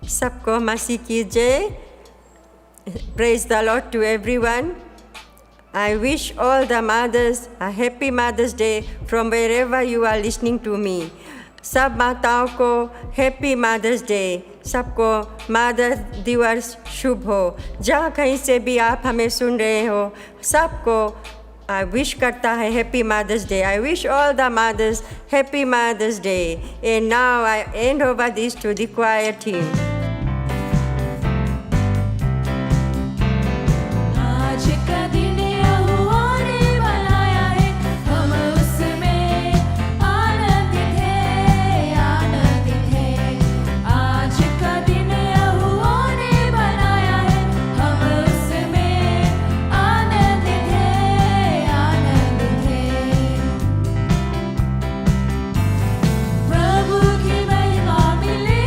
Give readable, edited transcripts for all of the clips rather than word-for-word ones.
सबको मसीह की जय. Praise the Lord to everyone. I wish all the mothers a happy Mother's Day from wherever you are listening to me. सब माताओं को happy Mother's day. सबको mother दिवस शुभ हो. जहाँ कहीं से भी आप हमें सुन रहे हो, सबको विश करता है happy Mother's Day. I wish all the mothers happy Mother's Day. And now I hand over this to the choir team. आज का दिन यहोवा ने बनाया है, हम उसमें आनंदित हैं. आज का दिन यहोवा ने बनाया है, हम उसमें आनंदित हैं. प्रभु की महिमा मिले,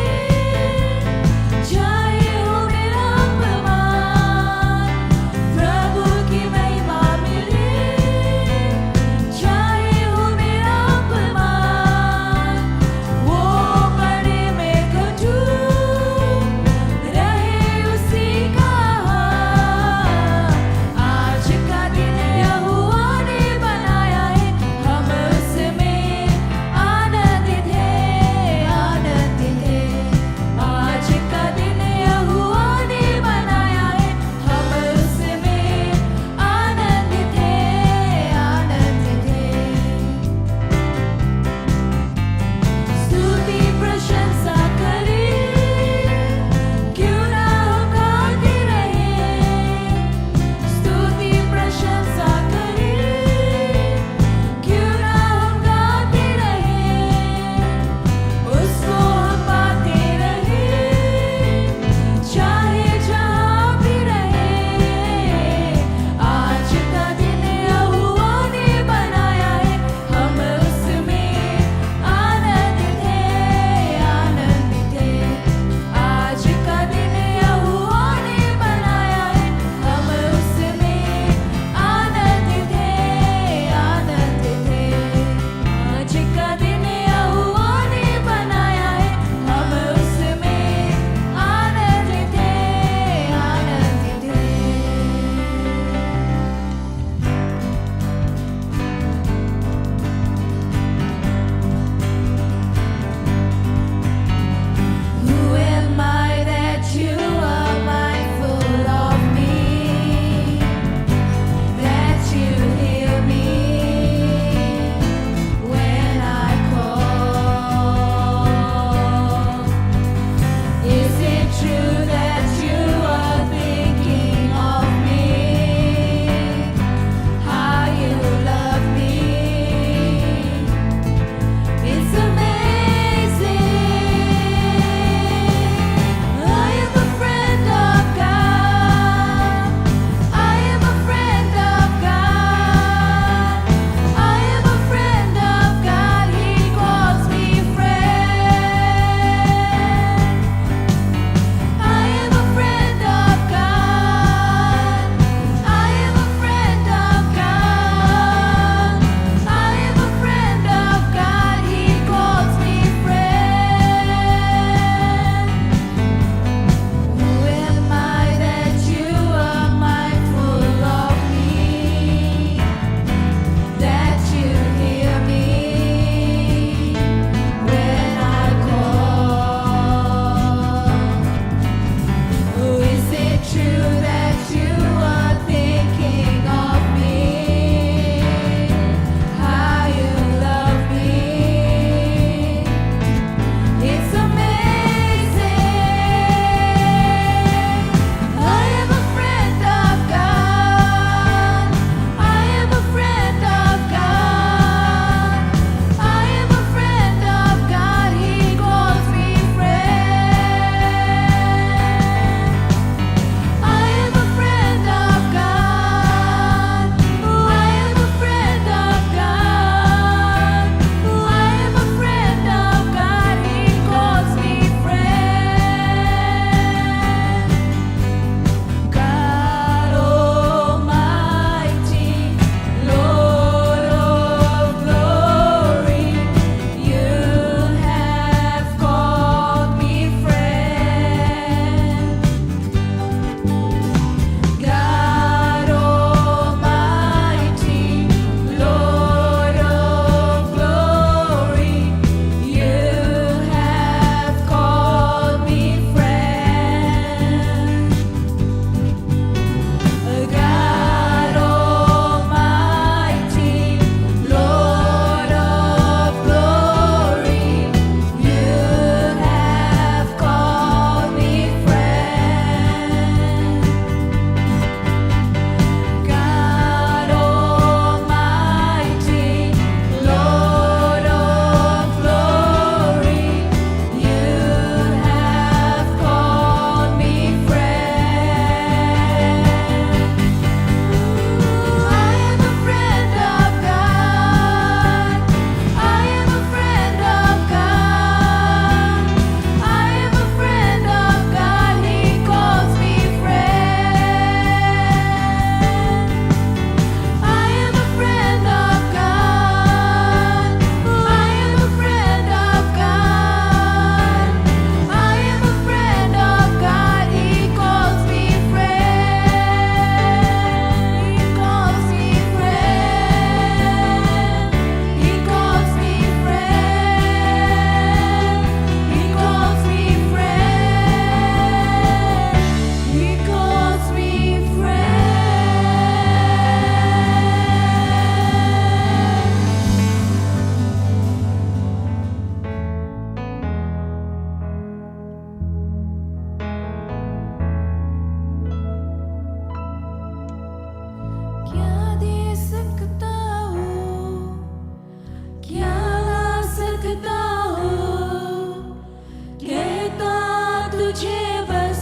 तुझे बस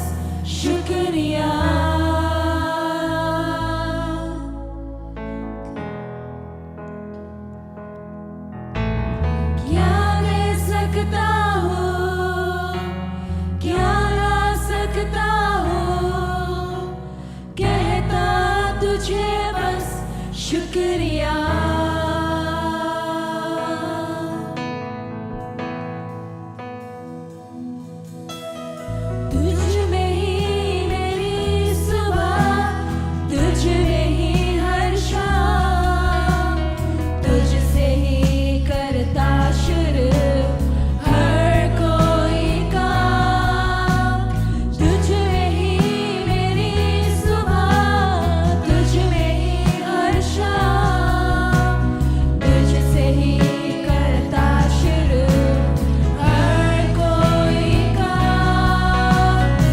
शुक्रिया। क्या दे सकता हूँ, क्या ला सकता हूँ, कहता तुझे बस शुक्रिया। तुझ में ही मेरी सुबह, तुझ में ही हर शाम, तुझसे ही करता शुरू हर कोई काम। तुझ में ही मेरी सुबह, तुझ में ही हर शाम, तुझसे ही करता शुरू हर कोई काम।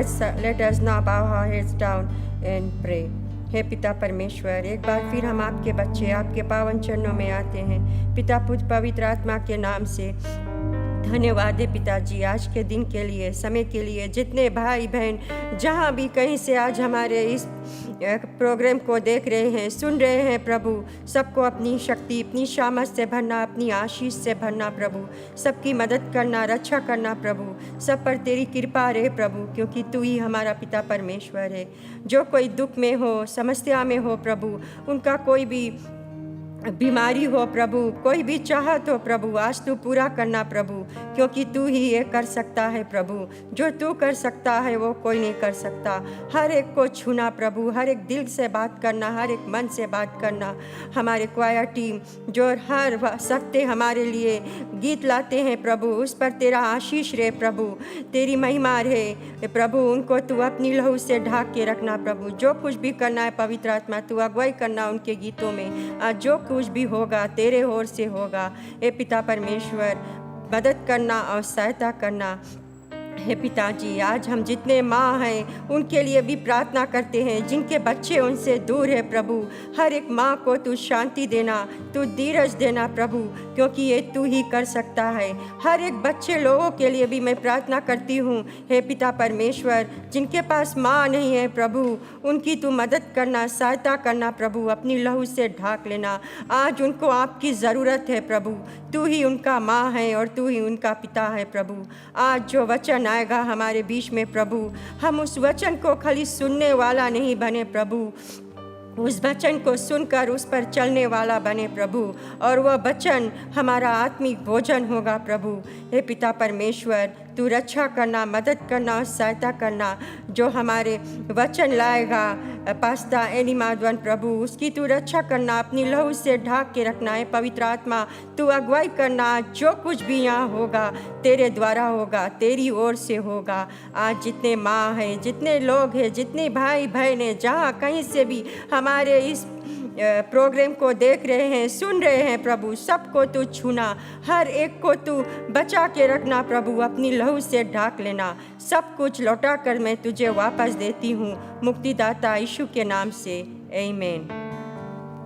let us now bow our heads down and pray. हे पिता परमेश्वर, एक बार फिर हम आपके बच्चे आपके पावन चरणों में आते हैं। पिता पुत्र पवित्र आत्मा के नाम से धन्यवाद है पिताजी, आज के दिन के लिए, समय के लिए। जितने भाई बहन जहाँ भी कहीं से आज हमारे इस प्रोग्राम को देख रहे हैं, सुन रहे हैं प्रभु, सबको अपनी शक्ति, अपनी सामर्थ से भरना, अपनी आशीष से भरना प्रभु। सबकी मदद करना, रक्षा करना प्रभु। सब पर तेरी कृपा रहे प्रभु, क्योंकि तू ही हमारा पिता परमेश्वर है। जो कोई दुख में हो, समस्या में हो प्रभु, उनका कोई भी बीमारी हो प्रभु, कोई भी चाहत हो प्रभु, आज तू पूरा करना प्रभु, क्योंकि तू ही ये कर सकता है प्रभु। जो तू कर सकता है वो कोई नहीं कर सकता। हर एक को छूना प्रभु, हर एक दिल से बात करना, हर एक मन से बात करना। हमारे क्वायर टीम जो हर हफ्ते हमारे लिए गीत लाते हैं प्रभु, उस पर तेरा आशीष रहे प्रभु, तेरी महिमा रहे प्रभु। उनको तू अपनी लहू से ढाक के रखना प्रभु। जो कुछ भी करना है पवित्र आत्मा, तू अगुवाई करना उनके गीतों में। आज जो कुछ भी होगा तेरे ओर से होगा। हे पिता परमेश्वर, मदद करना और सहायता करना। हे पिताजी, आज हम जितने माँ हैं उनके लिए भी प्रार्थना करते हैं, जिनके बच्चे उनसे दूर है प्रभु। हर एक माँ को तू शांति देना, तू धीरज देना प्रभु, क्योंकि ये तू ही कर सकता है। हर एक बच्चे लोगों के लिए भी मैं प्रार्थना करती हूँ। हे पिता परमेश्वर, जिनके पास माँ नहीं है प्रभु, उनकी तू मदद करना, सहायता करना प्रभु। अपनी लहू से ढाक लेना। आज उनको आपकी ज़रूरत है प्रभु। तू ही उनका माँ है और तू ही उनका पिता है प्रभु। आज जो वचन आएगा हमारे बीच में प्रभु, हम उस वचन को खाली सुनने वाला नहीं बने प्रभु, उस वचन को सुनकर उस पर चलने वाला बने प्रभु, और वह वचन हमारा आत्मिक भोजन होगा प्रभु। हे पिता परमेश्वर, तू रक्षा करना, मदद करना और सहायता करना। जो हमारे वचन लाएगा पास्ता एनी माधवन प्रभु, उसकी तू रक्षा करना, अपनी लहू से ढाक के रखना है। पवित्र आत्मा, तू अगुवाई करना। जो कुछ भी यहाँ होगा तेरे द्वारा होगा, तेरी ओर से होगा। आज जितने माँ हैं, जितने लोग हैं, जितने भाई बहन हैं, जहाँ कहीं से भी हमारे इस प्रोग्राम को देख रहे हैं, सुन रहे हैं प्रभु, सबको तू छूना, हर एक को तू बचा के रखना प्रभु। अपनी लहू से ढाक लेना। सब कुछ लौटा कर मैं तुझे वापस देती हूँ, मुक्तिदाता यीशु के नाम से, आमीन।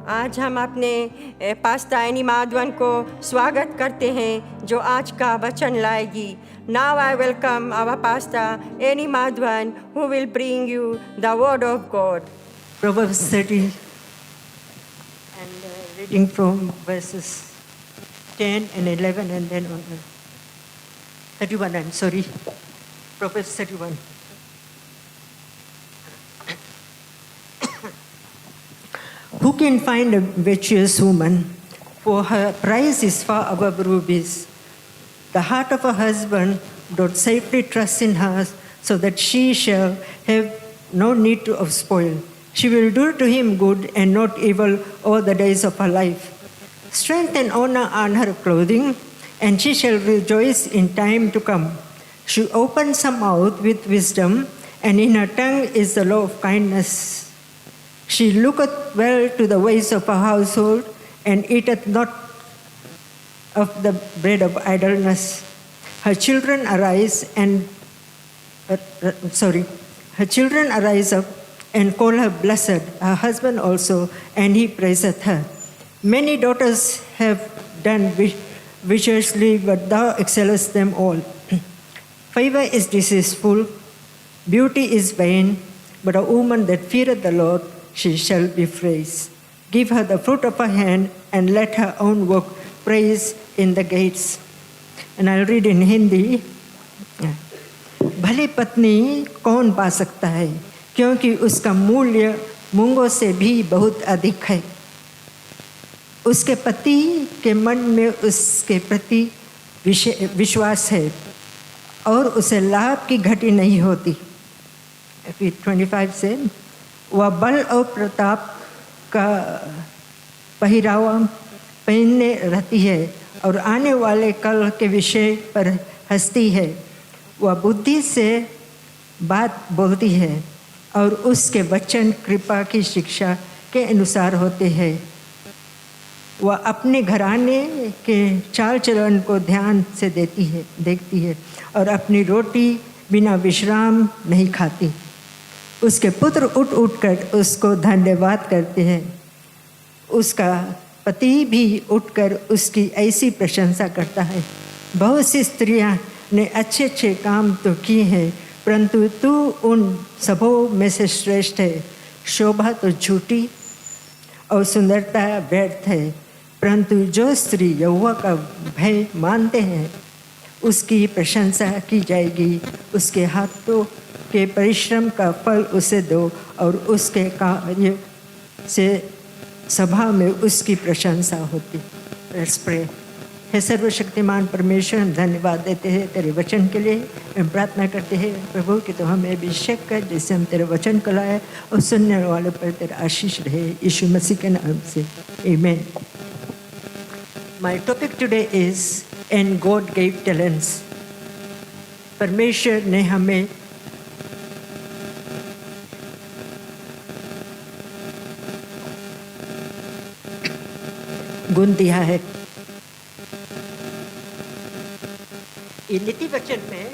आज हम अपने पास्ता एनी माधवन को स्वागत करते हैं, जो आज का वचन लाएगी। Now I welcome our pastor Annie Madhwan, who will bring you the word of God. Proverbs 30, and reading from verses 10 and 11 and then on 31, I'm sorry, Proverbs 31. Who can find a virtuous woman? For her price is far above rubies. The heart of a husband doth safely trust in her, so that she shall have no need of spoil. She will do to him good and not evil all the days of her life. Strength and honor are her clothing, and she shall rejoice in time to come. She opens her mouth with wisdom, and in her tongue is the law of kindness. She looketh well to the ways of her household, and eateth not of the bread of idleness. Her children arise up and call her blessed, her husband also, and he praiseth her. Many daughters have done viciously, but thou excellest them all. Favor is deceitful, beauty is vain, but a woman that feareth the Lord, she shall be praised. Give her the fruit of her hand, and let her own work praise in the gates. And I'll read in Hindi. भली पत्नी कौन पा सकता है, क्योंकि उसका मूल्य मूंगों से भी बहुत अधिक है। उसके पति के मन में उसके प्रति विश्वास है, और उसे लाभ की घटी नहीं होती। 25 से वह बल और प्रताप का पहरावा पहनने रहती है, और आने वाले कल के विषय पर हंसती है। वह बुद्धि से बात बोलती है, और उसके वचन कृपा की शिक्षा के अनुसार होते हैं। वह अपने घराने के चाल चलन को ध्यान से देखती है, और अपनी रोटी बिना विश्राम नहीं खाती। उसके पुत्र उठ उठकर उसको धन्यवाद करते हैं। उसका पति भी उठकर उसकी ऐसी प्रशंसा करता है। बहुत सी स्त्रियां ने अच्छे अच्छे काम तो किए हैं, परंतु तू उन सबों में से श्रेष्ठ है। शोभा तो झूठी और सुंदरता व्यर्थ है, परंतु जो स्त्री यहोवा का भय मानते हैं उसकी प्रशंसा की जाएगी। उसके हाथों के परिश्रम का फल उसे दो और उसके कार्य से सभा में उसकी प्रशंसा होती। Let's pray. हे सर्वशक्तिमान परमेश्वर, हम धन्यवाद देते हैं तेरे वचन के लिए। हम प्रार्थना करते हैं प्रभु कि तो हमें अभिषेक कर, जिससे हम तेरे वचन को लाए और सुनने वालों पर तेरा आशीष रहे, यीशु मसीह के नाम से, आमीन। My topic today is and God gave talents. परमेश्वर ने हमें गुण दिया है। ये नीति वचन में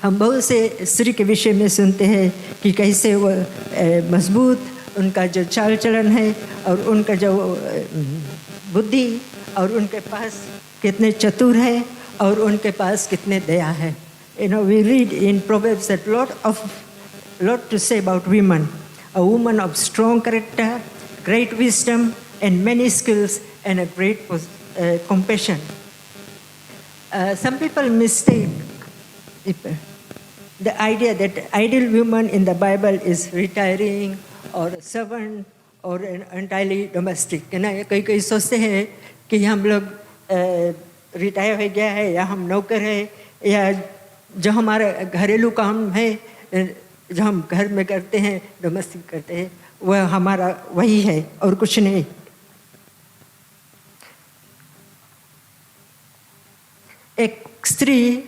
हम बहुत से स्त्री के विषय में सुनते हैं कि कैसे वो मजबूत उनका जो चाल चलन है और उनका जो बुद्धि और उनके पास कितने चतुर है और उनके पास कितने दया है। You know, we read in Proverbs that lot to say about women. A woman of strong character, great wisdom, and many skills, and a great compassion. Some people mistake the idea that ideal woman in the Bible is retiring or a servant or an entirely domestic. है ना, कई सोचते हैं कि हम लोग retire हो गया है या हम नौकर है या जो हमारा घरेलू काम है जो हम घर में करते हैं, डोमेस्टिक करते हैं, वह हमारा वही है और कुछ नहीं। एक स्त्री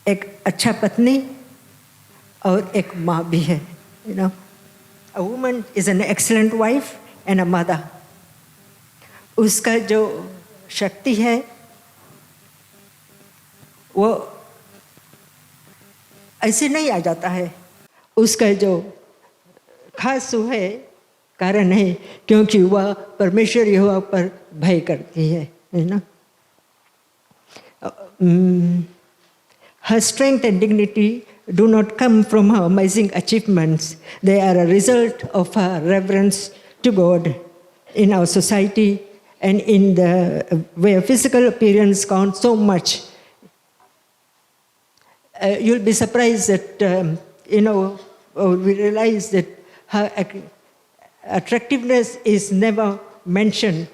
एक अच्छा पत्नी और एक माँ भी है। You know, a woman is an excellent wife and a mother. उसका जो शक्ति है वो ऐसे नहीं आ जाता है। उसका जो खास है कारण है क्योंकि वह परमेश्वर यहोवा पर भय करती है ना। Her strength and dignity do not come from her amazing achievements. They are a result of her reverence to God in our society and in the where physical appearance counts so much. You'll be surprised that, we realize that her attractiveness is never mentioned.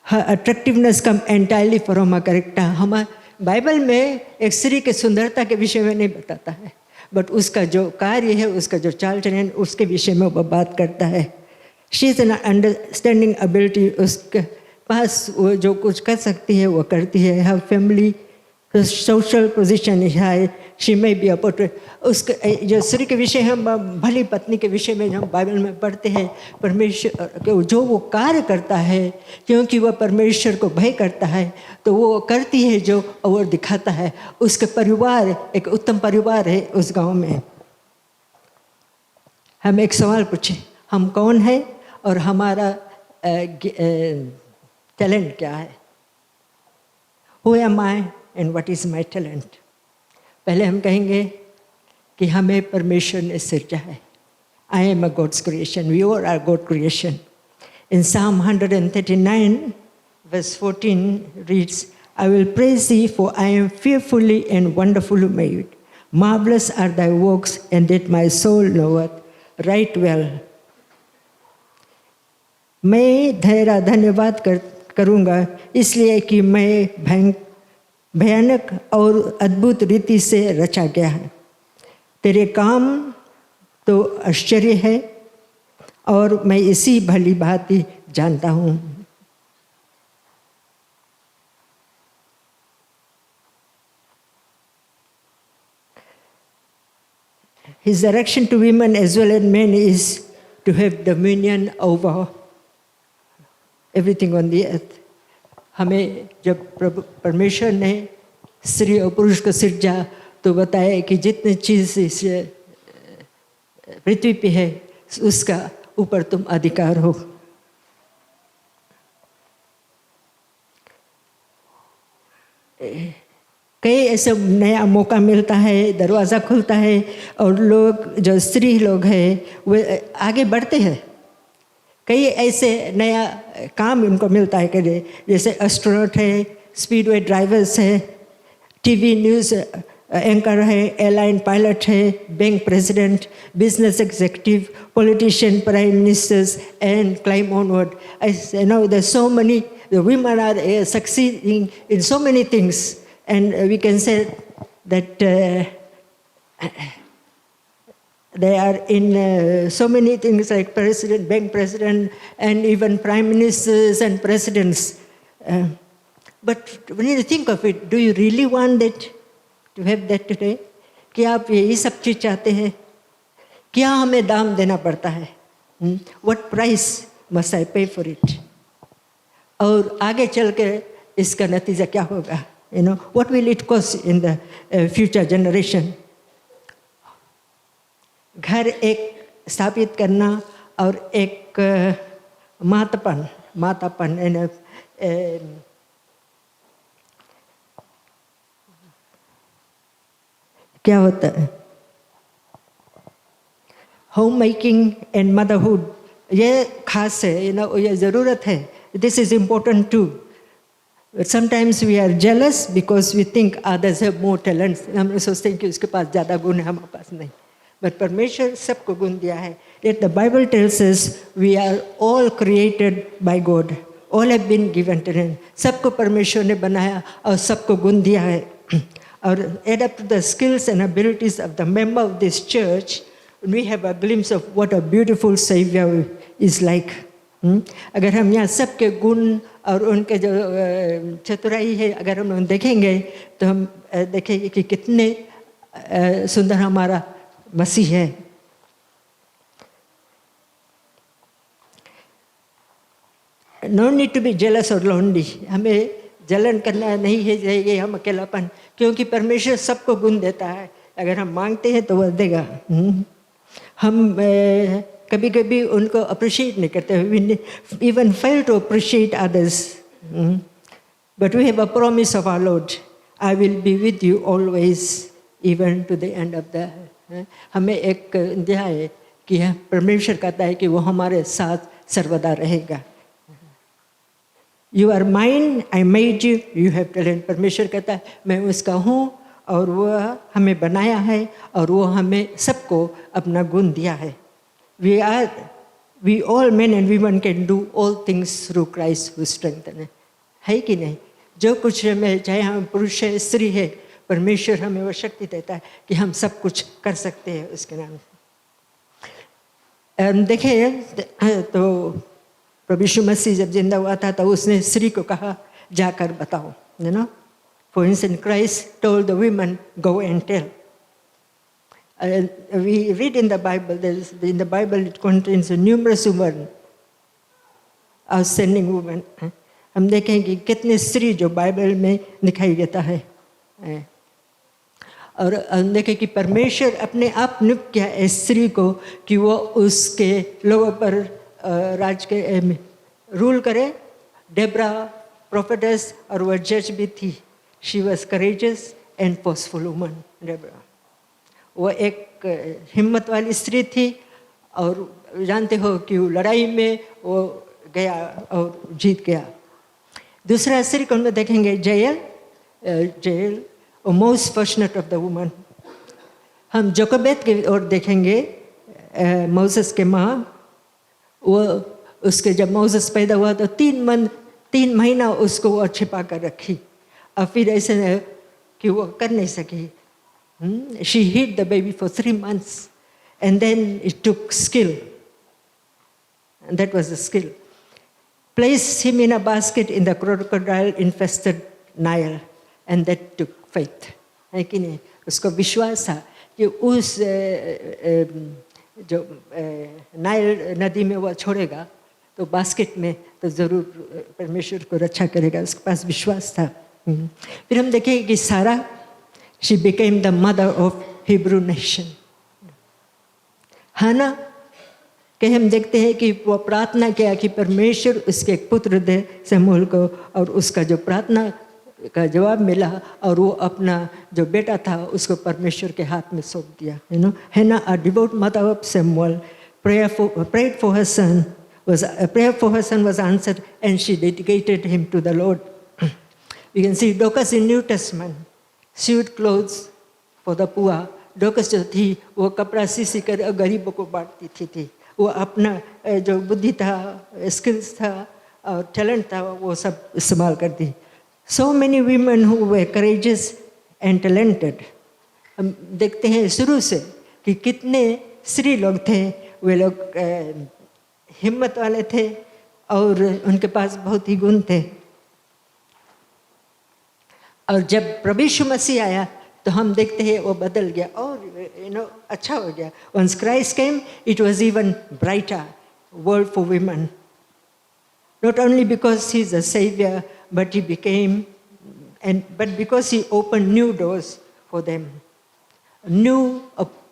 Her attractiveness comes entirely from her character. हमारे Bible में एक स्त्री के सुंदरता के विषय में नहीं बताता है, बट उसका जो कार्य है, उसका जो चाल चलन, उसके विषय में वह बात करता है। She is an understanding ability, उसके पास वो जो कुछ कर सकती है वो करती है। हर फैमिली सोशल पोजीशन है, शी में बी अपोर्ट्रेट। उसके जो स्त्री के विषय हम भली पत्नी के विषय में हम बाइबल में पढ़ते हैं, परमेश्वर के जो वो कार्य करता है क्योंकि वह परमेश्वर को भय करता है तो वो करती है जो और दिखाता है। उसके परिवार एक उत्तम परिवार है उस गांव में। हम एक सवाल पूछे, हम कौन है और हमारा टैलेंट क्या है? Who am I and what is my talent? पहले हम कहेंगे कि हमें परमेश्वर ने सृजा है। I am a God's creation. We all are God's creation. In Psalm 139, verse 14 reads, I will praise thee, for I am fearfully and wonderfully made. Marvelous are thy works, and that my soul knoweth right well. मैं तेरा धन्यवाद करूँगा इसलिए कि मैं भयानक और अद्भुत रीति से रचा गया है। तेरे काम तो आश्चर्य है और मैं इसी भली भांति जानता हूँ। His direction to women as well as men is to have dominion over everything on the earth. हमें जब परमेश्वर ने स्त्री और पुरुष को सृजा तो बताया कि जितनी चीज़ इस पृथ्वी पे है उसका ऊपर तुम अधिकार हो। कई ऐसे नया मौका मिलता है, दरवाज़ा खुलता है और लोग जो स्त्री लोग हैं वे आगे बढ़ते हैं। कई ऐसे नया काम इनको मिलता है कि जैसे एस्ट्रोनॉट है, स्पीडवे ड्राइवर्स है, टीवी न्यूज़ एंकर है, एयरलाइन पायलट है, bank president, business executive, politician, prime ministers and climb onward. I know there's so many, the women are succeeding in so many things, and we can say that they are in so many things like president, bank president, and even prime ministers and presidents. But when you think of it, do you really want that, to have that today? क्या आप यही सब चीज़ चाहते हैं? क्या हमें दाम देना पड़ता है? What price must I pay for it? और आगे चल के इसका नतीजा क्या होगा? You know, what will it cost in the future generation? घर एक स्थापित करना और एक मातापन क्या होता है? होम मेकिंग एंड मदरहुड, ये खास है, ये ज़रूरत है. This is important too. But sometimes we are jealous because we think others have more talents. हम सोचते हैं कि उसके पास ज़्यादा गुण है, हमारे पास नहीं. But परमेश्वर सबको गुण दिया है. Yet the Bible tells us we are all created by God. All have been given talent. सबको परमेश्वर ने बनाया और सबको गुण दिया है. और add up to the skills and abilities of the member of this church, we have a glimpse of what a beautiful Savior is like. अगर हम यहाँ सबके गुण और उनके जो चतुराई है अगर हम देखेंगे तो हम देखेंगे कि कितने सुंदर हमारा मसीह है. No need to be jealous or lonely. हमें जलन करना नहीं है ये हम अकेलापन, क्योंकि परमेश्वर सबको गुण देता है. अगर हम मांगते हैं तो वह देगा. हम कभी कभी उनको अप्रिशिएट नहीं करते. We even fail to appreciate others. But we have a promise of our Lord. I will be with you always, even to the end of the. हमें एक दिया है कि परमेश्वर कहता है कि वो हमारे साथ सर्वदा रहेगा. You are mine, I made you, you have talent. परमेश्वर कहता है मैं उसका हूँ और वो हमें बनाया है और वो हमें सबको अपना गुण दिया है. We all men and women can do all things through Christ who strengthens. है कि नहीं? जो कुछ हमें, चाहे हम पुरुष है स्त्री है, परमेश्वर हमें वो शक्ति देता है कि हम सब कुछ कर सकते हैं उसके नाम से. देखिए तो प्रभु यीशु मसीह जब जिंदा हुआ था तो उसने स्त्री को कहा जाकर बताओ. You know, for instance, Christ told the women, go and tell. We read in the Bible, in the Bible it contains numerous women, outstanding women. हम देखेंगे कितने स्त्री जो बाइबल में दिखाई देता है. और हम देखें कि परमेश्वर अपने आप नियुक्त किया है स्त्री को कि वो उसके लोगों पर राज के रूल करे. डेब्रा प्रोफेटेस और वह जज भी थी. She was courageous and forceful woman. Debra वो एक हिम्मत वाली स्त्री थी और जानते हो कि वो लड़ाई में वो गया और जीत गया. दूसरा स्त्री को हम देखेंगे जेल most fortunate of the woman. हम जोकोबेत की ओर देखेंगे. मोसेस के माँ, वो उसके जब मोसेस पैदा हुआ तो 3 महीना उसको वो छिपा कर रखी और फिर ऐसे कि वो कर नहीं सकी. She hid the baby for 3 months and then it took skill, and that was the skill. Placed him in a basket in the crocodile infested Nile, and that took faith. है कि नहीं? उसको विश्वास था कि उस जो नाइल नदी में वो छोड़ेगा तो बास्केट में तो ज़रूर परमेश्वर को रक्षा करेगा, उसके पास विश्वास था। फिर हम देखें कि Sarah she became the mother of Hebrew nation. हाना कि हम देखते हैं कि वो प्रार्थना किया कि परमेश्वर उसके एक पुत्र दे शमूएल को, और उसका जो प्रार्थना का जवाब मिला और वो अपना जो बेटा था उसको परमेश्वर के हाथ में सौंप दिया। Hannah, a devout mother of Samuel, prayed for her son. A prayer for her son was answered, and she dedicated him to the Lord. We can see Dorcas in New Testament, sewed clothes for the poor. Dorcas जो थी वो कपड़ा सी कर गरीबों को बांटती थी। वो अपना जो बुद्धि था, स्किल्स था और टैलेंट था वो सब इस्तेमाल करती। So many women who were courageous and talented. हम देखते हैं शुरू से कि कितने स्त्री लोग थे, वे लोग हिम्मत वाले थे और उनके पास बहुत ही गुण थे। और जब प्रभु यीशु मसीह आया तो हम देखते हैं वो बदल गया और अच्छा हो गया। Once Christ came, it was even brighter world for women. Not only because he's a savior, but he became, but because he opened new doors for them, new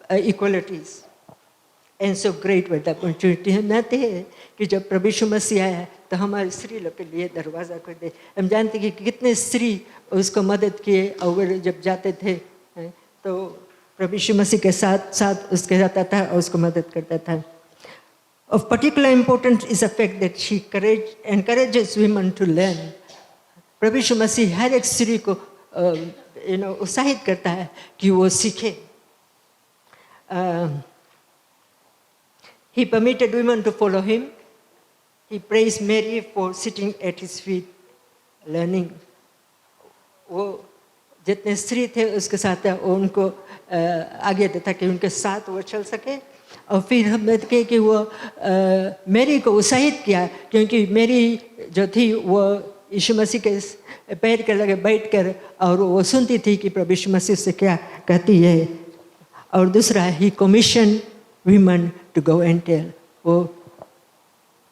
equalities. And so great was the opportunity. हम जानते हैं कि जब प्रभु यीशु मसीह आया तो हमारे स्त्री लोग के लिए दरवाज़ा खोल दे। हम जानते हैं कि कितने स्त्री उसको मदद किए और वे जब जाते थे तो प्रभु यीशु मसीह के साथ साथ उसके रहता था और उसको मदद करता था। Of particular importance is the fact that she encourages women to learn. प्रभु यीशु मसीह हर एक स्त्री को उत्साहित करता है कि वो सीखे। He permitted women to follow him. He praised Mary for sitting at his feet, learning. वो जितने स्त्री थे उसके साथ उनको आगे देता कि उनके साथ वो चल सके। और फिर हम देखें कि वो मैरी को उत्साहित किया क्योंकि मैरी जो थी वो यीशु मसीह के पैर के लगे बैठकर और वो सुनती थी कि प्रभु यीशु मसीह से क्या कहती है। और दूसरा, ही commission women to go and tell. वो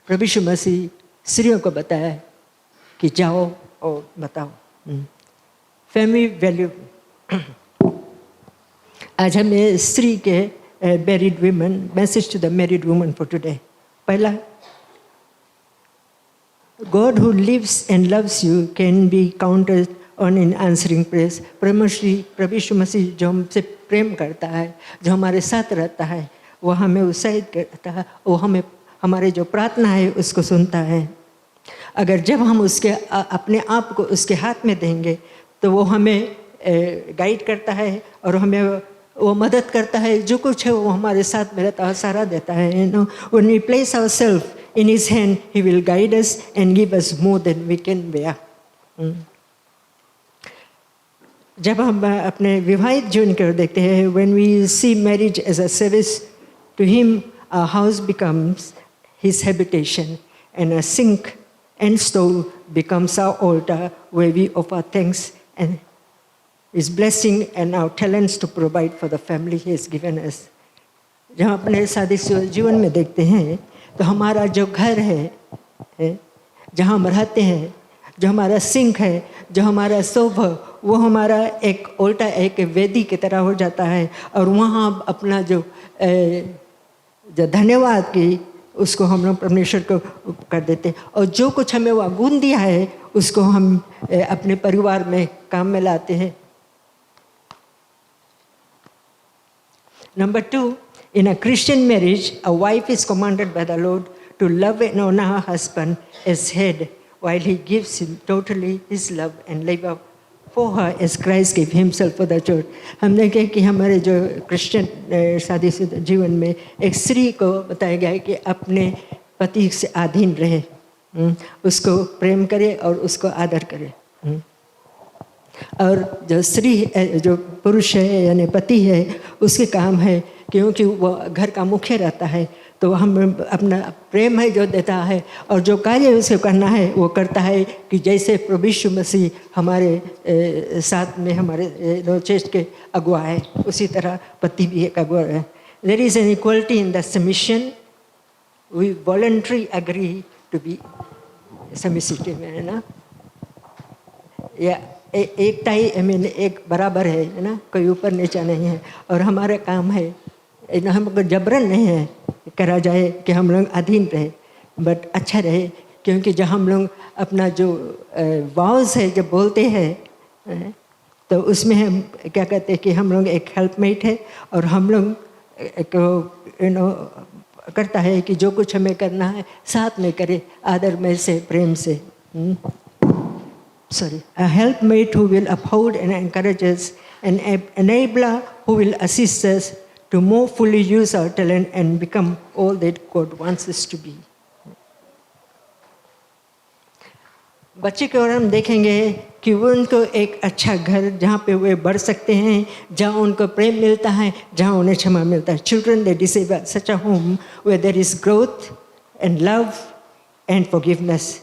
प्रभु यीशु मसीह स्त्रियों को बताया कि जाओ और बताओ। Family value. आज हमें स्त्री के married women, message to the married woman for today. पहला, God who lives and loves you can be counted on in answering prayers. प्रभु यीशु मसीह जो हमसे प्रेम करता है, जो हमारे साथ रहता है, वो हमें उत्साहित करता है, वो हमें हमारे जो प्रार्थना है उसको सुनता है। अगर जब हम उसके अपने आप को उसके हाथ में देंगे तो वो हमें गाइड करता है और हमें वो मदद करता है। जो कुछ है वो हमारे साथ में रहता है, सहारा देता है। When we place ourselves in His hand, He will guide us and give us more than we can bear. जब हम अपने विवाहित जीवन की ओर देखते हैं, when we see marriage as a service to Him, our house becomes His habitation, and a sink and stove becomes our altar where we offer thanks and His blessing and our talents to provide for the family He has given us. जहाँ अपने शादी जीवन में देखते हैं तो हमारा जो घर है जहाँ हम रहते हैं, जो हमारा सिंक है, जो हमारा स्टोव है, वो हमारा एक उल्टा एक वेदी की तरह हो जाता है। और वहाँ अपना जो धन्यवाद की उसको हम लोग परमेश्वर को कर देते हैं। और जो कुछ हमें वह गुण दिया है उसको हम अपने परिवार में काम में लाते हैं। Number 2, in a Christian marriage, a wife is commanded by the Lord to love and honor her husband as head, while he gives him totally his love and labor for her as Christ gave himself for the church. हम देखें कि हमारे जो Christian शादीशुदा जीवन में एक स्त्री को बताया गया है कि अपने पति से अधीन रहे, उसको प्रेम करे और उसको आदर करे। और जो स्त्री जो पुरुष है यानी पति है उसके काम है क्योंकि वो घर का मुख्य रहता है, तो हम अपना प्रेम है जो देता है और जो कार्य उसे करना है वो करता है कि जैसे प्रभु यीशु मसीह हमारे साथ में हमारे चर्च के अगुआ है उसी तरह पति भी एक अगुआ है। There is an equality in the submission. We voluntarily agree to be submissive, है ना, या एकता ही एक बराबर है ना, कोई ऊपर नीचा नहीं है। और हमारा काम है ना, हमको जबरन नहीं है करा जाए कि हम लोग अधीन रहे, बट अच्छा रहे, क्योंकि जब हम लोग अपना जो वाउस है जब बोलते हैं तो उसमें हम क्या कहते हैं कि हम लोग एक हेल्पमेट है, और हम लोग करता है कि जो कुछ हमें करना है साथ में करे, आदर में से, प्रेम से। A helpmate who will uphold and encourage us, an enabler who will assist us to more fully use our talent and become all that God wants us to be. बच्चे की ओर हम देखेंगे कि वो उनको एक अच्छा घर जहाँ पे वे बढ़ सकते हैं, जहाँ उनको प्रेम मिलता है, जहाँ उन्हें क्षमा मिलता है. Children, they deserve such a home where there is growth and love and forgiveness.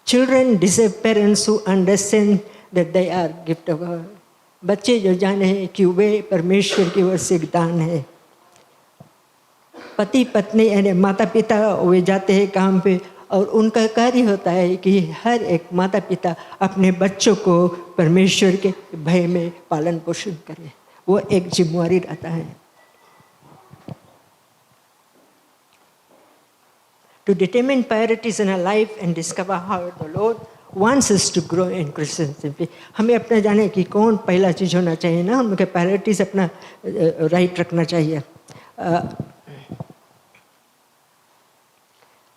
Children deserve parents who understand that they are gift of God. बच्चे जो जाने कि वे परमेश्वर की ओर से दान है. पति पत्नी यानी माता पिता वे जाते हैं काम पे, और उनका कार्य होता है कि हर एक माता पिता अपने बच्चों को परमेश्वर के भय में पालन पोषण करे. वो एक जिम्मेवारी रहता है. To determine priorities in our life and discover how the Lord wants us to grow in Christianity. हमें अपना जाने कि कौन पहला चीज़ होना चाहिए ना, उनके प्रायोरिटीज अपना राइट रखना चाहिए.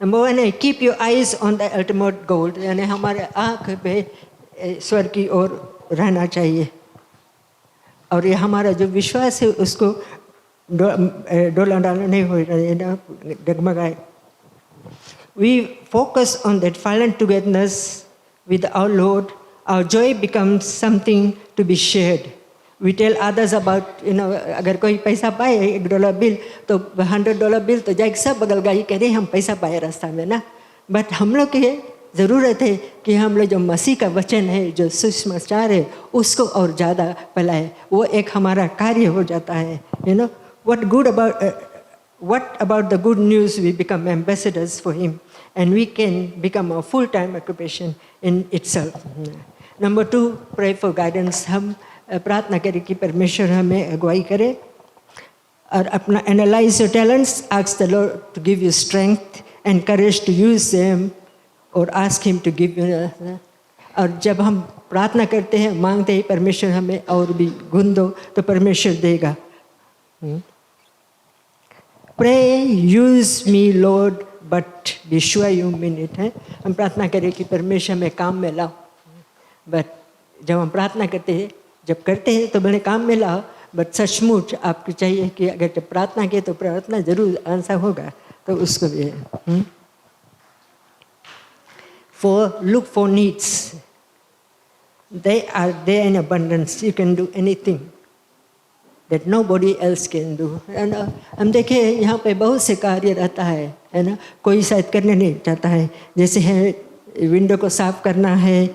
नंबर 1 है keep your eyes on the ultimate goal, यानी हमारे आँख पे स्वर्ग की ओर रहना चाहिए, और ये हमारा जो विश्वास है उसको डोला डालना नहीं हो डगमगाए. We focus on that violent togetherness with our Lord. Our joy becomes something to be shared. We tell others about, अगर कोई पैसा पाए $1 बिल तो $100 बिल तो जाए सब बगल गाई करें हम पैसा पाए रास्ता में ना. बट हम लोग की ज़रूरत है कि हम लोग जो मसीह का वचन है, जो सुसमाचार है, उसको और ज़्यादा फैलाए. वो एक हमारा कार्य हो जाता है. What about the good news? We become ambassadors for Him, and we can become a full-time occupation in itself. Number 2, pray for guidance. हम प्रार्थना करें कि परमेश्वर हमें अगुवाई करे, और अपना analyze your talents, ask the Lord to give you strength and courage to use them, or ask Him to give you. और जब हम प्रार्थना करते हैं, मांगते हैं परमेश्वर हमें और भी गुण दो, तो परमेश्वर देगा. Pray, use me, Lord, but be sure you mean it. है हम प्रार्थना करें कि परमेश्वर में काम में लाओ, बट जब हम प्रार्थना करते हैं, जब करते हैं तो बड़े काम में लाओ, बट सचमुच आपको चाहिए कि अगर जब प्रार्थना किए तो प्रार्थना जरूर आंसर होगा, तो उसको भी है. Look for needs. They are there in abundance. You can do anything that nobody else can do. हम देखें यहाँ पे बहुत से कार्य रहता है ना, कोई शायद करने नहीं चाहता है. जैसे है विंडो को साफ करना है,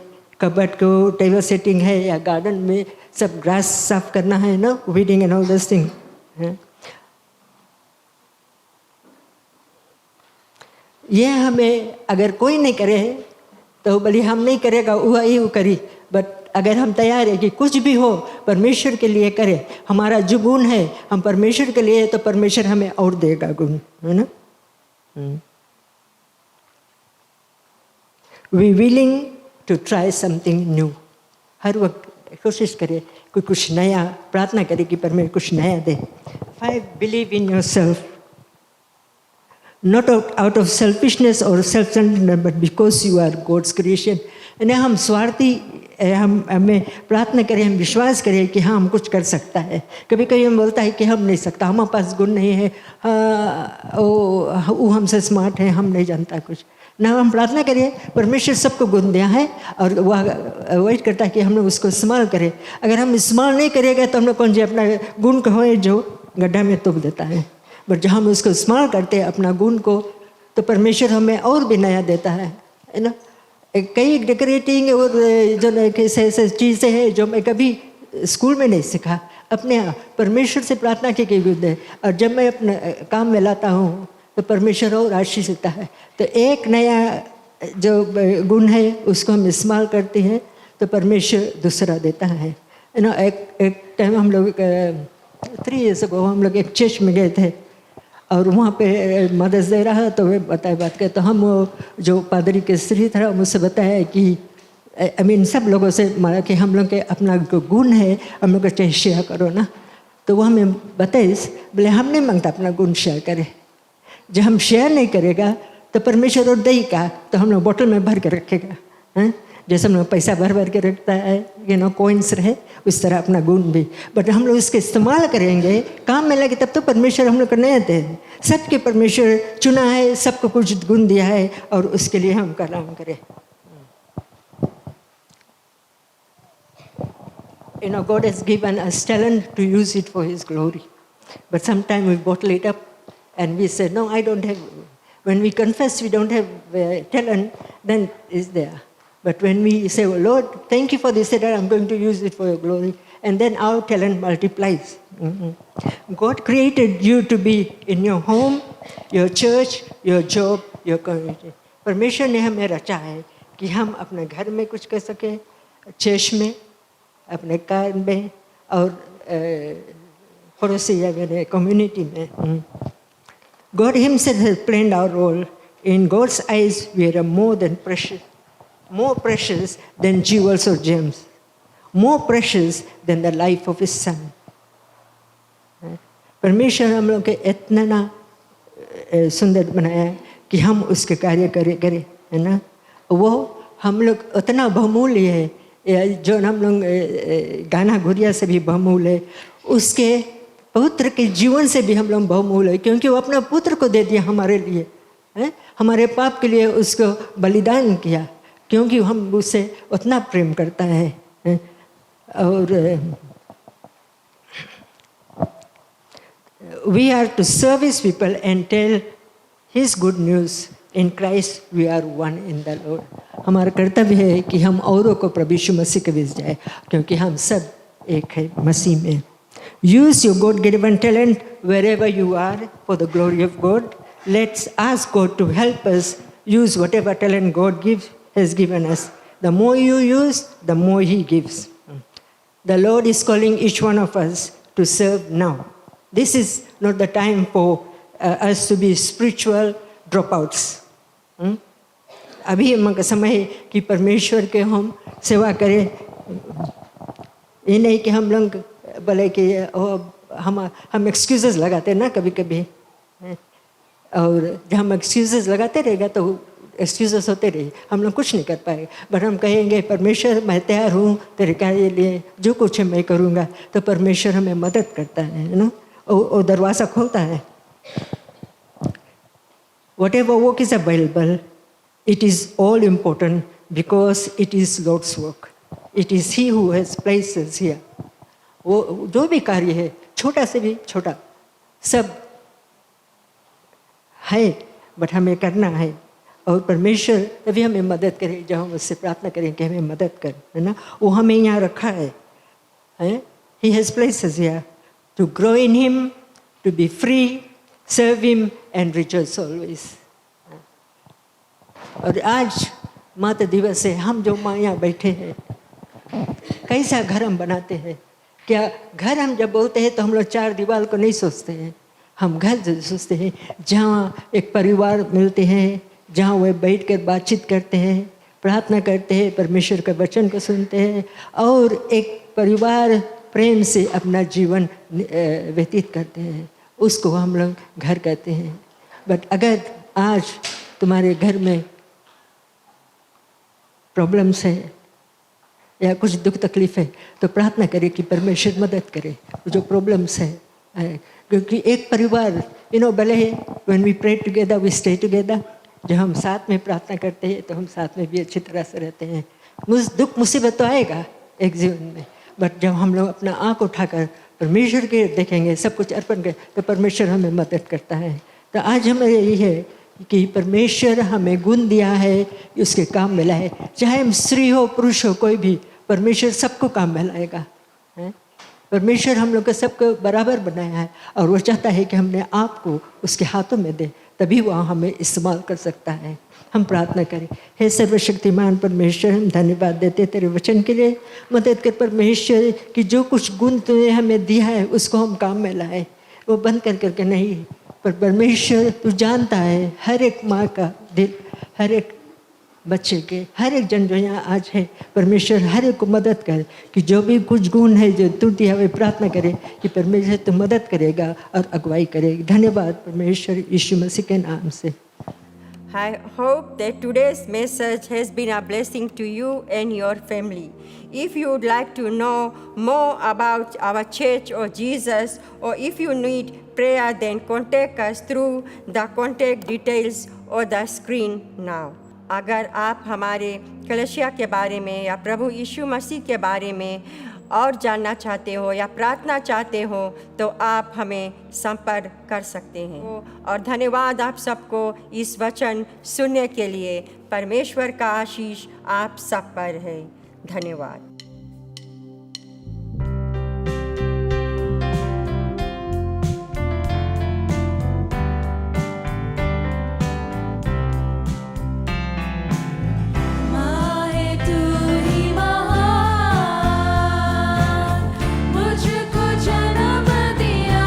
कबर्ड को टेबल सेटिंग है, या गार्डन में सब ग्रास साफ करना है ना, weeding and all this thing. ये हमें अगर कोई नहीं करे तो भले हम नहीं करेगा वो करी, बट अगर हम तैयार है कि कुछ भी हो परमेश्वर के लिए करें, हमारा जो गुण है हम परमेश्वर के लिए, तो परमेश्वर हमें और देगा गुण, है ना. We willing to try something new. हर वक्त कोशिश करें कि कुछ नया, प्रार्थना करें कि परमेश्वर कुछ नया दे. 5, believe in yourself. Not out of selfishness or self-centeredness, but because you are God's creation. यानी हम स्वार्थी हमें प्रार्थना करें, हम विश्वास करें कि हाँ हम कुछ कर सकता है. कभी कभी हम बोलता है कि हम नहीं सकता, हमारे पास गुण नहीं है, वो हमसे स्मार्ट है, हम नहीं जानता कुछ ना. हम प्रार्थना करें, परमेश्वर सबको गुण दिया है, और वह वेट करता है कि हम लोग उसको इस्तेमाल करें. अगर हम इस्तेमाल नहीं करेंगे तो हम लोग कौन जी अपना गुण को है जो गड्ढा में तुप देता है. बट जब हम उसको इस्तेमाल करते हैं अपना गुण को, तो परमेश्वर हमें और भी नया देता है ना. कई डेकोरेटिंग और जो ऐसे चीज़ें हैं जो मैं कभी स्कूल में नहीं सीखा, अपने परमेश्वर से प्रार्थना की गई है. और जब मैं अपने काम में लाता हूँ तो परमेश्वर और आशीष देता है। तो एक नया जो गुण है उसको हम इस्तेमाल करते हैं तो परमेश्वर दूसरा देता है। एक टाइम हम लोग 3 years ago हम लोग एक चर्च में गए थे और वहाँ पे मदर्स डे रहा तो वे बताए बात कर, तो हम वो जो पादरी के स्त्री था मुझसे बताया कि सब लोगों से मारा कि हम लोग के अपना गुण है हम लोग को चाहे शेयर करो ना। तो वो हमें बताइए, बोले हम नहीं मांगता अपना गुण शेयर करें, जब हम शेयर नहीं करेगा तो परमेश्वर और देगा तो हम लोग बोतल में भर के रखेगा। जैसे हम लोग पैसा भर भर के रखता है कॉइन्स रहे, उस तरह अपना गुण भी। बट हम लोग इसके इस्तेमाल करेंगे, काम में लगे, तब तो परमेश्वर हम लोग को नहीं देते हैं। सबके परमेश्वर चुना है, सबको कुछ गुण दिया है और उसके लिए हम काम करें। God has given us talent to use it for His glory. But sometimes we bottle it up and we say, no, I don't have. When we confess we don't have talent, then it's there. But when we say, oh, Lord, thank you for this talent, I'm going to use it for your glory, and then our talent multiplies. God created you to be in your home, your church, your job, your community. परमेश्वर ने हमें रचा है कि हम अपने घर में कुछ कर सके, चर्च में, अपने कार में और पड़ोसी या मेरे कम्युनिटी में। God Himself has planned our role. In God's eyes, we are more precious than jewels or gems, more precious than the life of His Son. परमेश्वर हम लोग के इतना ना सुंदर बनाया कि हम उसके कार्य करें, है ना। वो हम लोग उतना बहुमूल्य है, जो हम लोग गाना गुड़िया से भी बहुमूल्य है, उसके पुत्र के जीवन से भी हम लोग बहुमूल्य है, क्योंकि वो अपना पुत्र को दे दिया हमारे लिए, है? हमारे पाप के लिए उसको बलिदान किया, क्योंकि हम उससे उतना प्रेम करता है। और we are to service people and tell His good news. In Christ we are one in the Lord. हमारा कर्तव्य है कि हम औरों को प्रभु यीशु मसीह के बीच जाए, क्योंकि हम सब एक है मसीह में। Use your God-given talent wherever you are for the glory of God. Let's ask God to help us use whatever talent God has given us. The more you use, the more He gives. The Lord is calling each one of us to serve now. This is not the time for us to be spiritual dropouts. अभी हम का समय है कि परमेश्वर के हम सेवा करें। ये नहीं कि हम लोग बोले कि हम एक्सक्यूजेस लगाते हैं ना कभी कभी, और जब हम एक्सक्यूजेस लगाते रहेगा तो एक्सक्यूजेस होते रहे, हम लोग कुछ नहीं कर पाएंगे। बट हम कहेंगे परमेश्वर मैं तैयार हूँ तेरे कार्य लिए, जो कुछ है मैं करूँगा, तो परमेश्वर हमें मदद करता है ना, वो दरवाज़ा खोलता है। Whatever work is available, it is all important because it is Lord's work. It is He who has placed us here. वो जो भी कार्य है, छोटा से भी छोटा, सब है, बट हमें करना है। और परमेश्वर तभी हमें मदद करे जब हम उससे प्रार्थना करें कि हमें मदद कर, है ना। वो हमें यहाँ रखा है। He has placed us here to grow in Him, to be free, serve Him and rejoice always. और आज माता दिवस है, हम जो माँ यहाँ बैठे हैं, कैसा घर हम बनाते हैं। क्या घर हम जब बोलते हैं तो हम लोग 4 दीवार को नहीं सोचते हैं, हम घर सोचते हैं जहाँ एक परिवार मिलते हैं, जहाँ वे बैठ कर बातचीत करते हैं, प्रार्थना करते हैं, परमेश्वर के वचन को सुनते हैं और एक परिवार प्रेम से अपना जीवन व्यतीत करते हैं, उसको हम लोग घर कहते हैं। बट अगर आज तुम्हारे घर में प्रॉब्लम्स है या कुछ दुख तकलीफ है, तो प्रार्थना करें कि परमेश्वर मदद करे जो प्रॉब्लम्स है। क्योंकि एक परिवार भले है, when we pray together we stay together. जब हम साथ में प्रार्थना करते हैं तो हम साथ में भी अच्छी तरह से रहते हैं। दुख मुसीबत तो आएगा एक जीवन में, बट जब हम लोग अपना आँख उठाकर परमेश्वर के देखेंगे, सब कुछ अर्पण करें, तो परमेश्वर हमें मदद करता है। तो आज हमें यही है कि परमेश्वर हमें गुण दिया है, उसके काम मिला है। चाहे हम स्त्री हो पुरुष हो कोई भी, परमेश्वर सबको काम में लाएगा। परमेश्वर हम लोग को सबको बराबर बनाया है और वो चाहता है कि हमने आप को उसके हाथों में दे, तभी वो हमें इस्तेमाल कर सकता है। हम प्रार्थना करें। हे सर्वशक्तिमान परमेश्वर, हम धन्यवाद देते तेरे वचन के लिए। मदद कर परमेश्वर कि जो कुछ गुण तूने हमें दिया है उसको हम काम में लाए, वो बंद कर करके नहीं। पर परमेश्वर तू जानता है हर एक माँ का दिल, हर एक बच्चे के, हर एक जन जो यहाँ आज है। परमेश्वर हर एक को मदद कर कि जो भी कुछ गुण है जो तू दिया हुए, प्रार्थना करे कि परमेश्वर तू मदद करेगा और अगुवाई करेगा। धन्यवाद परमेश्वर, यीशु मसीह के नाम से। I hope that today's message has been a blessing to you and your family. If you would like to know more about our church or Jesus, or if you need prayer, then contact us through the contact details or the screen now. अगर आप हमारे कलीसिया के बारे में या प्रभु यीशु मसीह के बारे में और जानना चाहते हो या प्रार्थना चाहते हो तो आप हमें संपर्क कर सकते हैं। और धन्यवाद आप सबको इस वचन सुनने के लिए। परमेश्वर का आशीष आप सब पर है। धन्यवाद। मुझको जन्म दिया।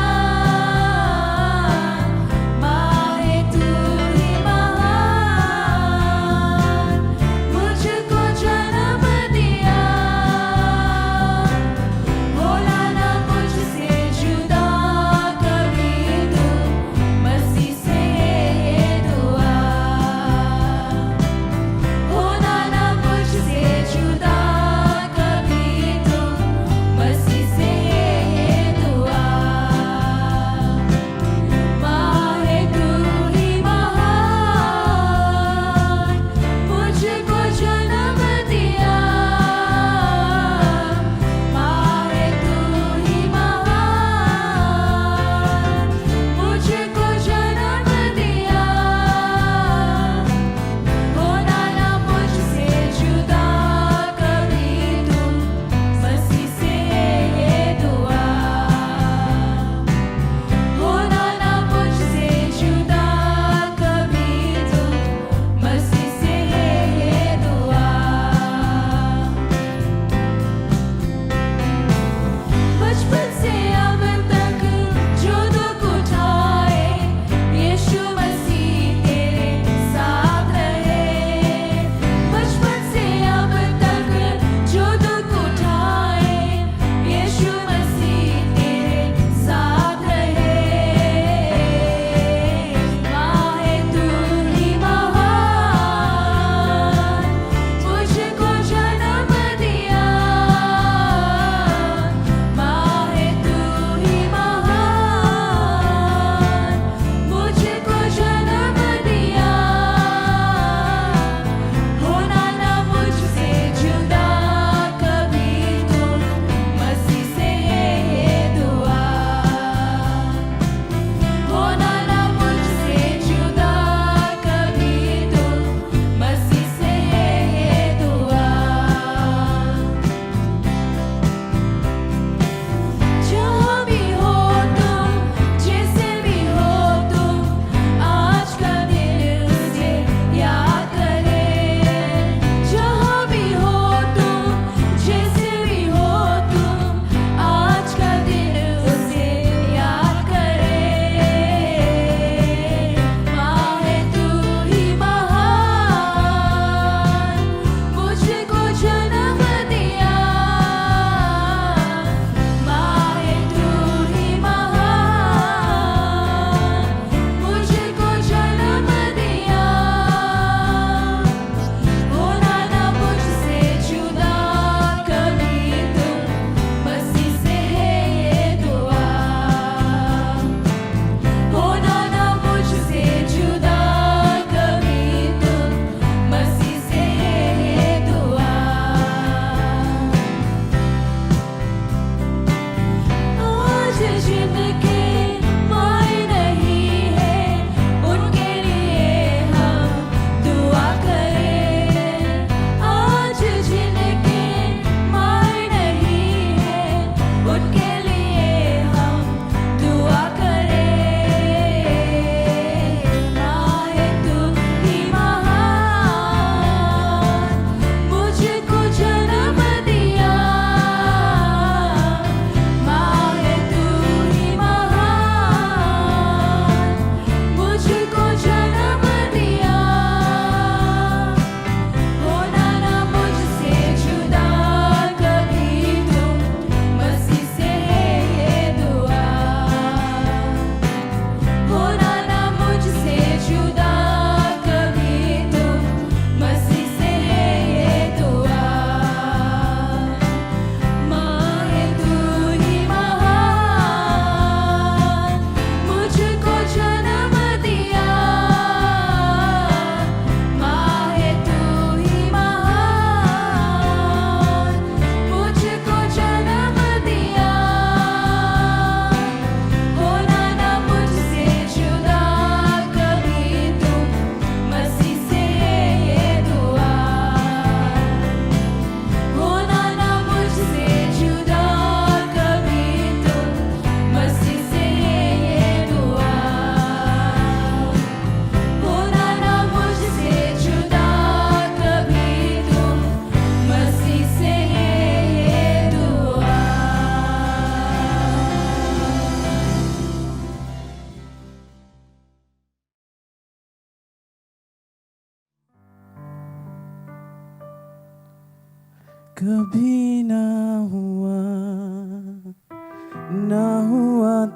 कभी ना हुआ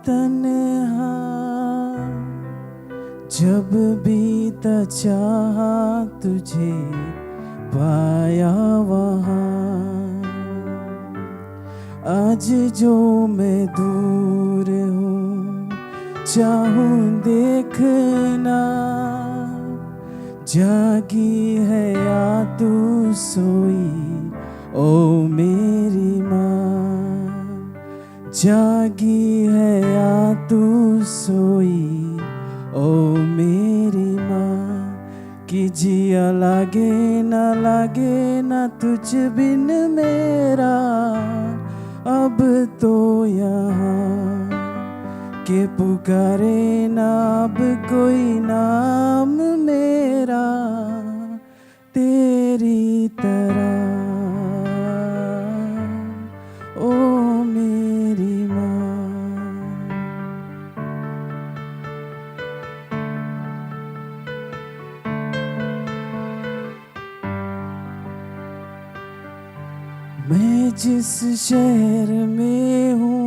तन्हा, जब बीता चाहा तुझे पाया वहाँ। आज जो मैं दूर हूँ चाहूँ देखना, जागी है या तू सोई ओ मेरी माँ। जागी है या तू सोई ओ मेरी माँ। कि जिया लागे ना तुझ बिन मेरा अब तो यहाँ। के पुकारे ना अब कोई नाम मेरा तेरी तरह ओ मेरी माँ। मैं जिस शहर में हूँ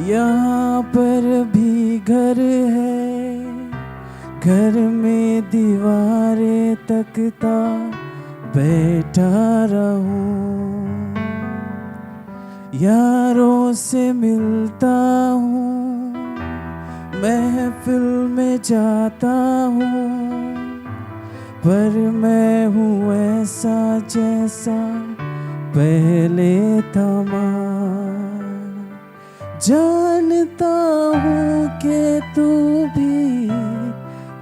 यहाँ पर भी घर है। घर में दीवारें तकता बैठा रहूं। यारों से मिलता हूँ, महफिल में जाता हूँ, पर मैं हूँ ऐसा जैसा पहले था माँ। जानता हूँ कि तू भी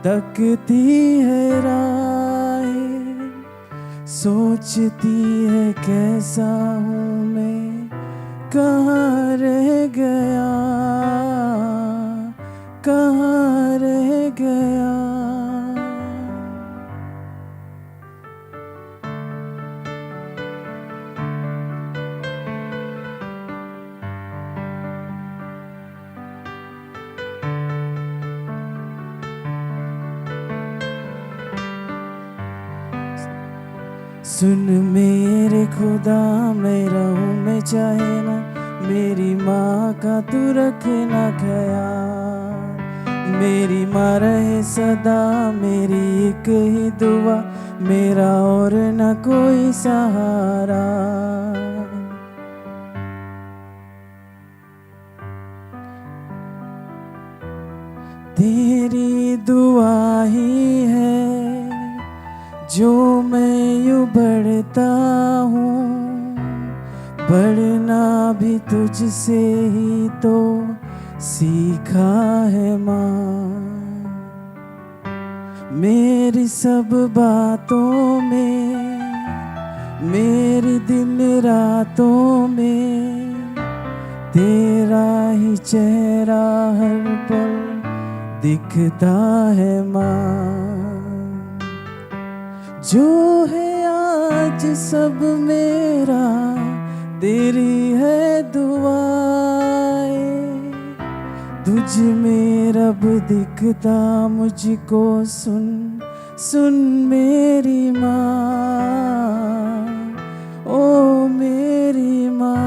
तकती है राहें, सोचती है कैसा हूँ मैं, कहाँ रह गया, कहाँ रह गया। सुन मेरे खुदा मैं रहूं मैं चाहे ना, मेरी माँ का तू रखना ख्याल। मेरी माँ रहे सदा मेरी एक ही दुआ, मेरा और न कोई सहारा। तेरी दुआ ही है जो मैं यूं बढ़ता हूँ, बढ़ना भी तुझसे ही तो सीखा है माँ। मेरी सब बातों में, मेरी दिन रातों में, तेरा ही चेहरा हर पल दिखता है माँ। जो है आज सब मेरा तेरी है दुआएं, तुझ में रब दिखता मुझको सुन सुन मेरी माँ ओ मेरी माँ।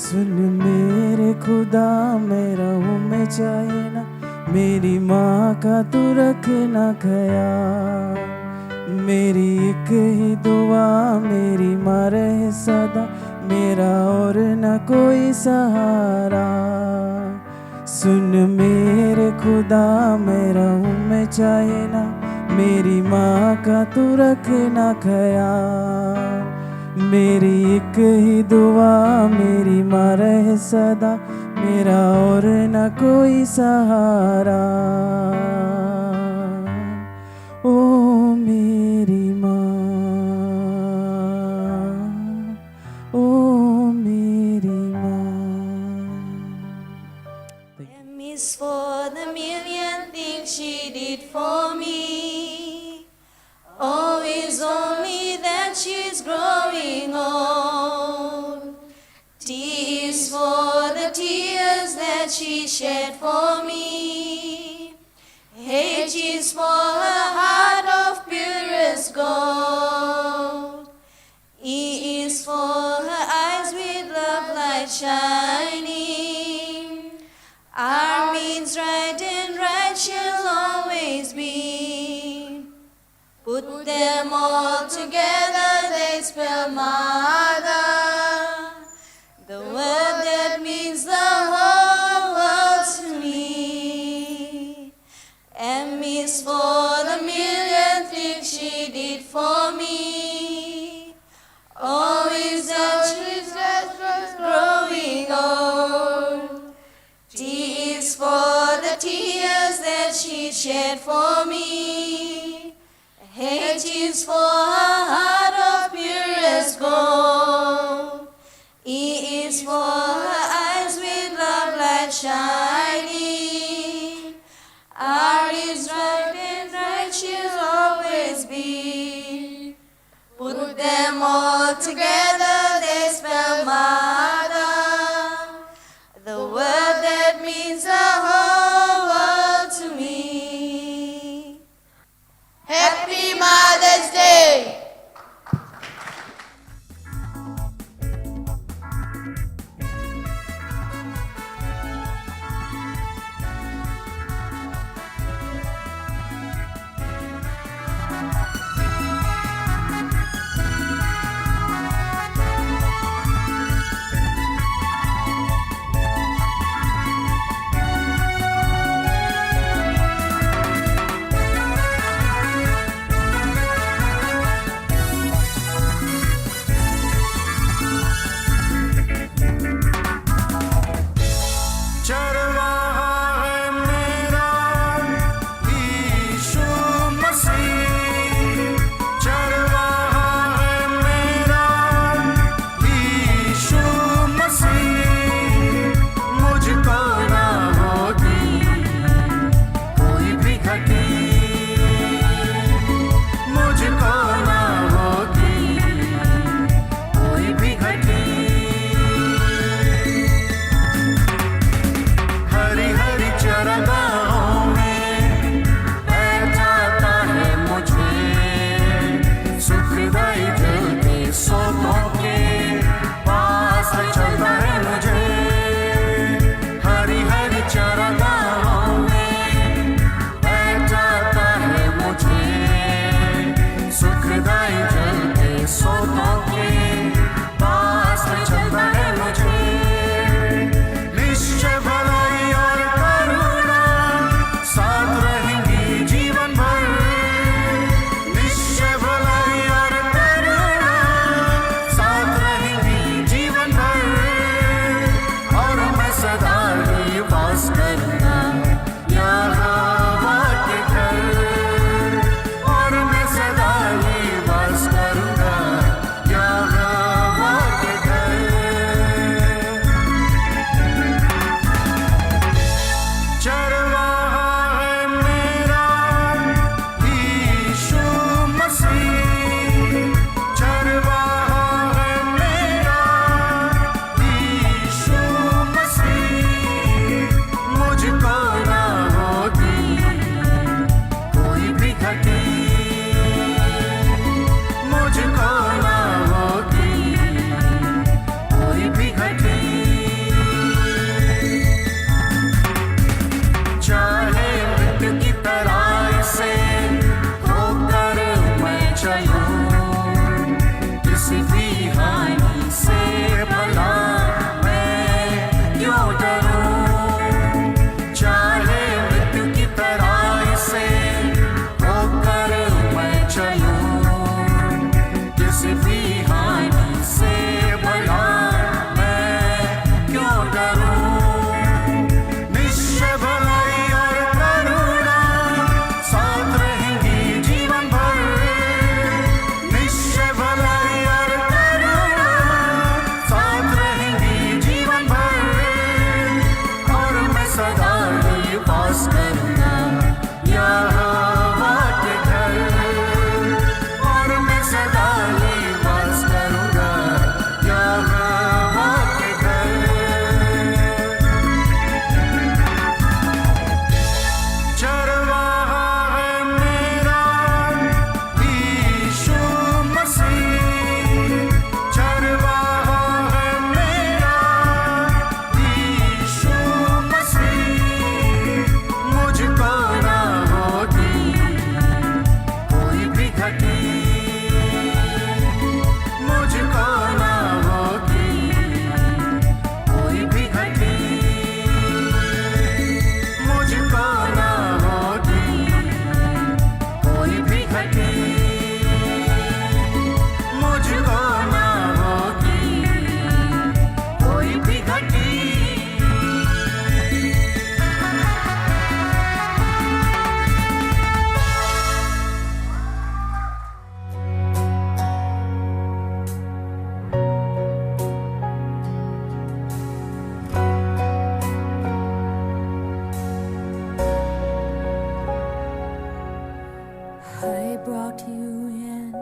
सुन मेरे खुदा मैं रहूं मैं चाहे ना, मेरी माँ का तू रखना ख्याल। मेरी एक ही दुआ मेरी माँ रहे सदा, मेरा और न कोई सहारा। सुन मेरे खुदा मैं रहूं मैं चाहे ना, मेरी माँ का तू रखना ख्याल। मेरी एक ही दुआ मेरी माँ रहे सदा, मेरा और न कोई सहारा ओ मेरी माँ ओ मेरी माँ। M is for the million things she did for me. O is only that she's growing old. T is for the tears that she shed for me. H is for her heart of purest gold. Put them all together, they spell mother. The word that means the whole world to me. M is for the million things she did for me. O is that she's just growing old. T is for the tears that she shed for me. H is for her heart of purest gold. E is for her eyes with love light shining. R is right and right she'll always be. Put them all together, they spell mother. The word that means the whole world to me. Happy Mother's Day! brought you in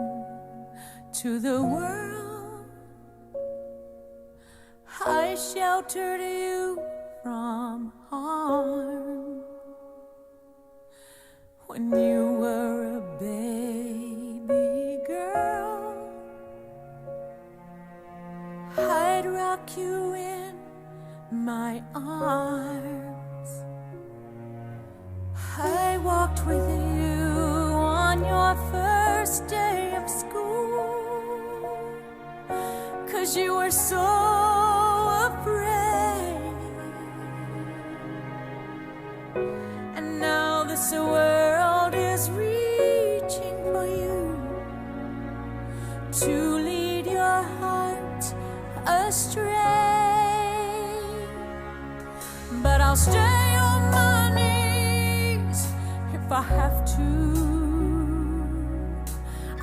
to the world. I sheltered you from harm when you were a baby girl. I'd rock you in my arms. I walked with you on your first day of school, 'cause you were so afraid. And now this world is reaching for you to lead your heart astray. But I'll stay on my knees if I have to.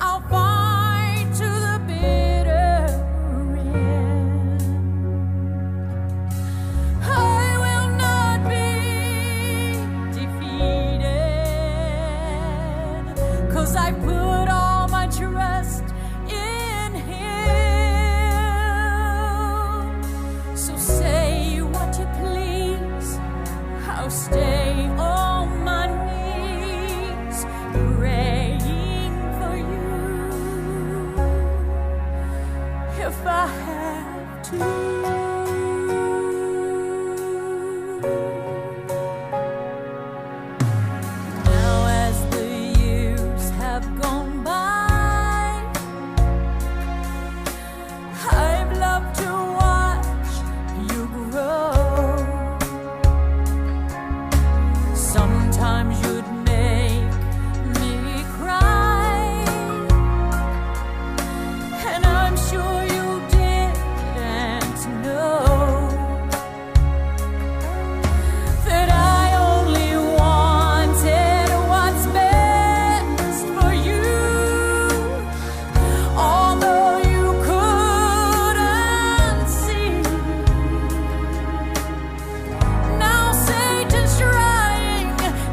I'll fight to the bitter end. I will not be defeated, 'cause I put all my trust in Him. So say what you please, I'll stay on my knees praying for you if I have to. Now as the years have gone by, I've loved to watch you grow. Sometimes you'd make me cry, and I'm sure you didn't know that I only wanted what's best for you, although you couldn't see. Now Satan's trying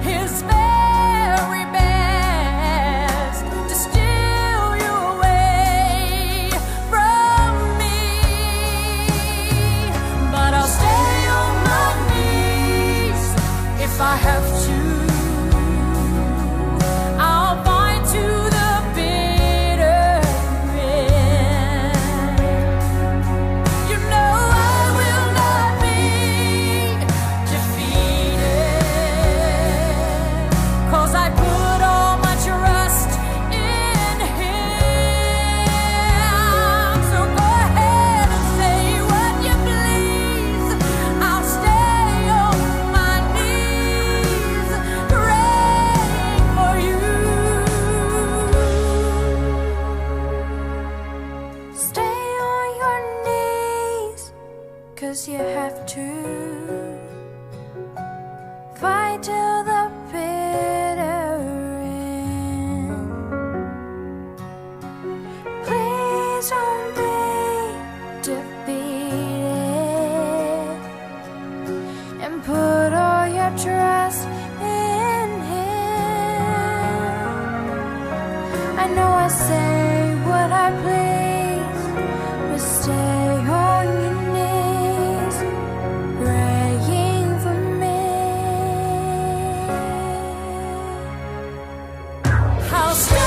his very best to steal you away from me. But I'll stay on my knees if I have to. I'll fight to the bitter end. You know I will not be defeated, 'cause I put all my trust in Him. So go ahead and say what you please, I'll stay on my knees praying for you. Stay on your knees, 'cause you have to. Fight till the bitter end. Please don't be defeated, and put all your trust in Him. I know I say what I please, but stay on your knees praying for me. I'll stay